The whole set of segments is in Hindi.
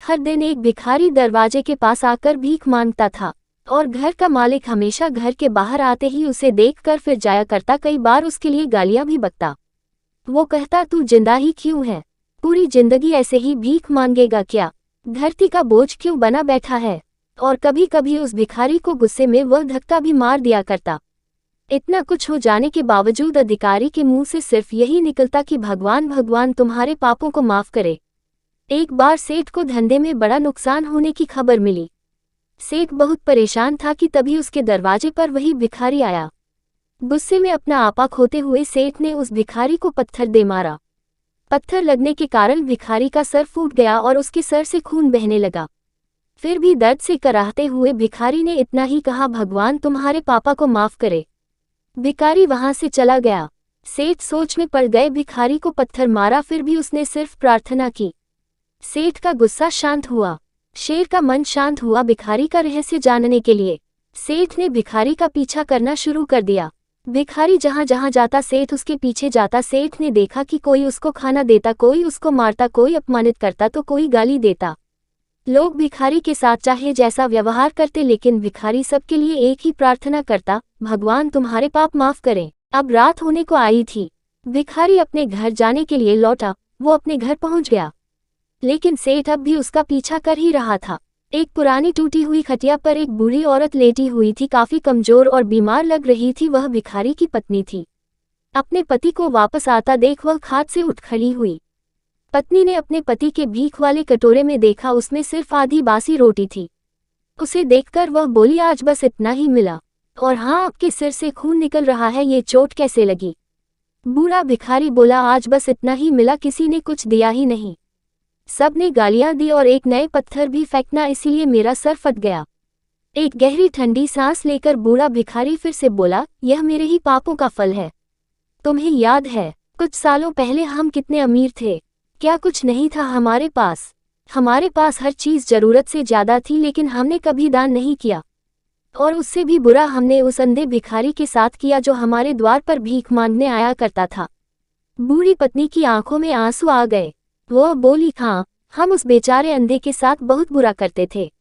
हर दिन एक भिखारी दरवाजे के पास आकर भीख मांगता था और घर का मालिक हमेशा घर के बाहर आते ही उसे देखकर फिर जाया करता। कई बार उसके लिए गालियां भी बकता। वो कहता, तू जिंदा ही क्यों है? पूरी जिंदगी ऐसे ही भीख मांगेगा क्या? धरती का बोझ क्यों बना बैठा है? और कभी कभी उस भिखारी को गुस्से में वह धक्का भी मार दिया करता। इतना कुछ हो जाने के बावजूद अधिकारी के मुंह से सिर्फ यही निकलता कि भगवान भगवान तुम्हारे पापों को माफ करे। एक बार सेठ को धंधे में बड़ा नुकसान होने की खबर मिली। सेठ बहुत परेशान था कि तभी उसके दरवाजे पर वही भिखारी आया। गुस्से में अपना आपा खोते हुए सेठ ने उस भिखारी को पत्थर दे मारा। पत्थर लगने के कारण भिखारी का सर फूट गया और उसके सर से खून बहने लगा। फिर भी दर्द से कराहते हुए भिखारी ने इतना ही कहा, भगवान तुम्हारे पापा को माफ करे। भिखारी वहां से चला गया। सेठ सोच में पड़ गए, भिखारी को पत्थर मारा फिर भी उसने सिर्फ प्रार्थना की। सेठ का गुस्सा शांत हुआ, शेर का मन शांत हुआ भिखारी का रहस्य जानने के लिए। सेठ ने भिखारी का पीछा करना शुरू कर दिया। भिखारी जहां जहां जाता सेठ उसके पीछे जाता। सेठ ने देखा कि कोई उसको खाना देता, कोई उसको मारता, कोई अपमानित करता तो कोई गाली देता। लोग भिखारी के साथ चाहे जैसा व्यवहार करते, लेकिन भिखारी सबके लिए एक ही प्रार्थना करता, भगवान तुम्हारे पाप माफ करें। अब रात होने को आई थी। भिखारी अपने घर जाने के लिए लौटा। वो अपने घर पहुंच गया, लेकिन सेठ अब भी उसका पीछा कर ही रहा था। एक पुरानी टूटी हुई खटिया पर एक बूढ़ी औरत लेटी हुई थी, काफी कमजोर और बीमार लग रही थी। वह भिखारी की पत्नी थी। अपने पति को वापस आता देख वह खाट से उठ खड़ी हुई। पत्नी ने अपने पति के भीख वाले कटोरे में देखा, उसमें सिर्फ आधी बासी रोटी थी। उसे देखकर वह बोली, आज बस इतना ही मिला, और हाँ, आपके सिर से खून निकल रहा है, ये चोट कैसे लगी? बूढ़ा भिखारी बोला, आज बस इतना ही मिला, किसी ने कुछ दिया ही नहीं। सब ने गालियां दी और एक नए पत्थर भी फेंकना, इसीलिए मेरा सर फट गया। एक गहरी ठंडी सांस लेकर बूढ़ा भिखारी फिर से बोला, यह मेरे ही पापों का फल है। तुम्हें याद है कुछ सालों पहले हम कितने अमीर थे? क्या कुछ नहीं था हमारे पास? हमारे पास हर चीज जरूरत से ज्यादा थी, लेकिन हमने कभी दान नहीं किया। और उससे भी बुरा हमने उस अंधे भिखारी के साथ किया जो हमारे द्वार पर भीख मांगने आया करता था। बूढ़ी पत्नी की आंखों में आंसू आ गए। वह बोली, हाँ, हम उस बेचारे अंधे के साथ बहुत बुरा करते थे।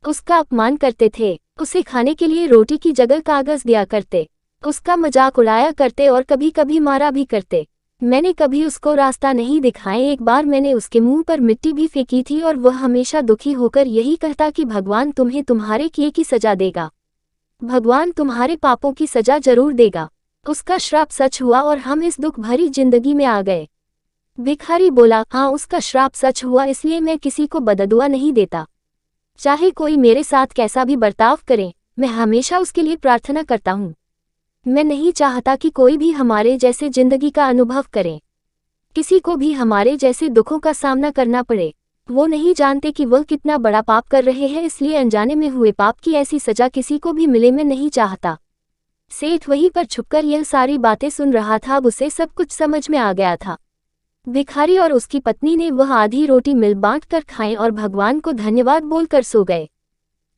उसका अपमान करते थे, उसे खाने के लिए रोटी की जगह कागज दिया करते, उसका मजाक उड़ाया करते और कभी कभी मारा भी करते। मैंने कभी उसको रास्ता नहीं दिखाए। एक बार मैंने उसके मुंह पर मिट्टी भी फेंकी थी और वह हमेशा दुखी होकर यही कहता कि भगवान तुम्हें तुम्हारे किए की सजा देगा, भगवान तुम्हारे पापों की सजा जरूर देगा। उसका श्राप सच हुआ और हम इस दुख भरी जिंदगी में आ गए। भिखारी बोला, हाँ, उसका श्राप सच हुआ, इसलिए मैं किसी को बददुआ नहीं देता। चाहे कोई मेरे साथ कैसा भी बर्ताव करे, मैं हमेशा उसके लिए प्रार्थना करता हूँ। मैं नहीं चाहता कि कोई भी हमारे जैसे जिंदगी का अनुभव करे, किसी को भी हमारे जैसे दुखों का सामना करना पड़े। वो नहीं जानते कि वह कितना बड़ा पाप कर रहे हैं, इसलिए अनजाने में हुए पाप की ऐसी सजा किसी को भी मिले, मैं नहीं चाहता। सेठ वहीं पर छुपकर यह सारी बातें सुन रहा था। अब उसे सब कुछ समझ में आ गया था। भिखारी और उसकी पत्नी ने वह आधी रोटी मिल बांट कर खाएं और भगवान को धन्यवाद बोलकर सो गए।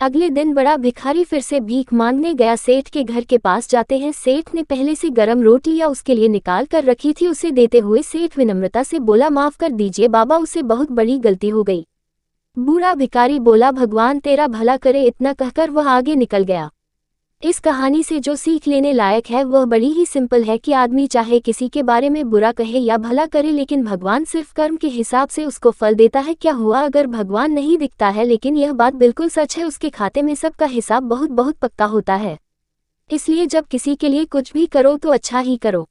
अगले दिन बड़ा भिखारी फिर से भीख मांगने गया। सेठ के घर के पास जाते हैं। सेठ ने पहले से गरम रोटी या उसके लिए निकाल कर रखी थी। उसे देते हुए सेठ विनम्रता से बोला, माफ कर दीजिए बाबा, उसे बहुत बड़ी गलती हो गई। बूढ़ा भिखारी बोला, भगवान तेरा भला करे। इतना कहकर वह आगे निकल गया। इस कहानी से जो सीख लेने लायक है वह बड़ी ही सिंपल है कि आदमी चाहे किसी के बारे में बुरा कहे या भला करे, लेकिन भगवान सिर्फ कर्म के हिसाब से उसको फल देता है। क्या हुआ अगर भगवान नहीं दिखता है, लेकिन यह बात बिल्कुल सच है, उसके खाते में सबका हिसाब बहुत बहुत पक्का होता है। इसलिए जब किसी के लिए कुछ भी करो तो अच्छा ही करो।